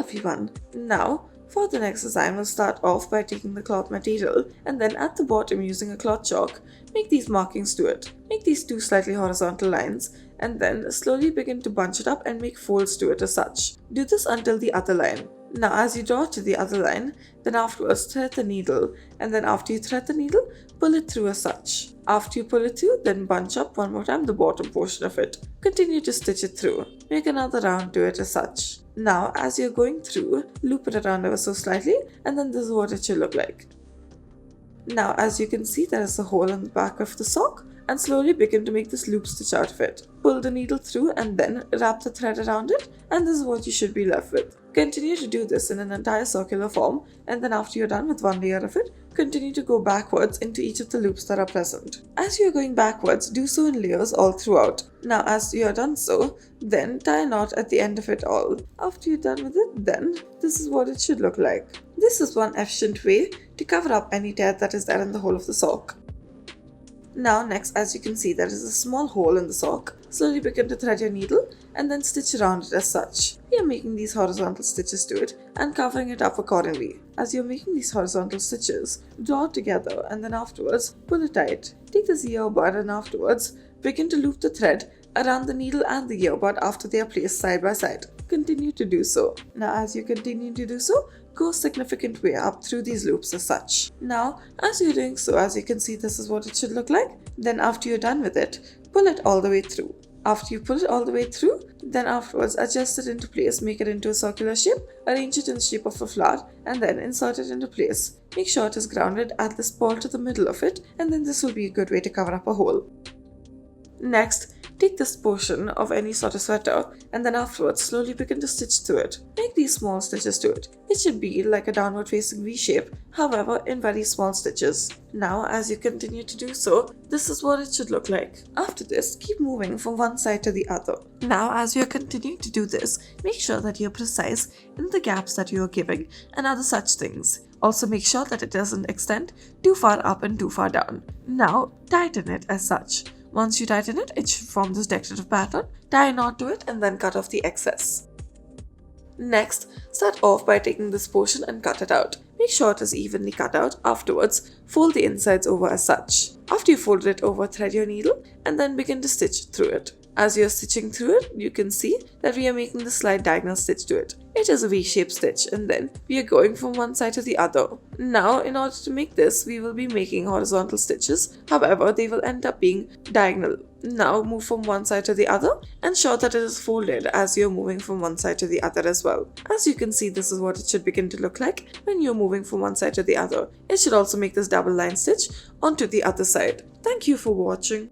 everyone. Now, for the next design, we'll start off by taking the cloth material and then at the bottom using a cloth chalk, make these markings to it. Make these two slightly horizontal lines and then slowly begin to bunch it up and make folds to it as such. Do this until the other line. Now as you draw to the other line, then afterwards thread the needle, and then after you thread the needle, pull it through as such. After you pull it through, then bunch up one more time the bottom portion of it. Continue to stitch it through. Make another round to it as such. Now as you're going through, loop it around ever so slightly, and then this is what it should look like. Now as you can see, there is a hole in the back of the sock, and slowly begin to make this loop stitch out of it. Pull the needle through and then wrap the thread around it, and this is what you should be left with. Continue to do this in an entire circular form, and then after you're done with one layer of it, continue to go backwards into each of the loops that are present. As you're going backwards, do so in layers all throughout. Now as you are done so, then tie a knot at the end of it all. After you're done with it, then this is what it should look like. This is one efficient way to cover up any tear that is there in the hole of the sock. Now next, as you can see, there is a small hole in the sock. Slowly begin to thread your needle and then stitch around it as such. We are making these horizontal stitches to it and covering it up accordingly. As you're making these horizontal stitches, draw it together and then afterwards pull it tight. Take this earbud and afterwards begin to loop the thread around the needle and the earbud after they are placed side by side. Continue to do so. Now as you continue to do so, go a significant way up through these loops as such. Now, as you're doing so, as you can see, this is what it should look like. Then after you're done with it, pull it all the way through. After you pull it all the way through, then afterwards adjust it into place, make it into a circular shape, arrange it in the shape of a flower, and then insert it into place. Make sure it is grounded at this ball to the middle of it, and then this will be a good way to cover up a hole. Next, take this portion of any sort of sweater and then afterwards slowly begin to stitch through it. Make these small stitches to it. It should be like a downward facing V shape, however in very small stitches. Now as you continue to do so, this is what it should look like. After this, keep moving from one side to the other. Now as you continue to do this, make sure that you're precise in the gaps that you are giving and other such things. Also make sure that it doesn't extend too far up and too far down. Now tighten it as such. Once you tighten it, it should form this decorative pattern. Tie a knot to it and then cut off the excess. Next, start off by taking this portion and cut it out. Make sure it is evenly cut out. Afterwards, fold the insides over as such. After you fold it over, thread your needle and then begin to stitch through it. As you are stitching through it, you can see that we are making the slight diagonal stitch to it. It is a V-shaped stitch and then we are going from one side to the other. Now, in order to make this, we will be making horizontal stitches. However, they will end up being diagonal. Now, move from one side to the other and ensure that it is folded as you are moving from one side to the other as well. As you can see, this is what it should begin to look like when you are moving from one side to the other. It should also make this double line stitch onto the other side. Thank you for watching.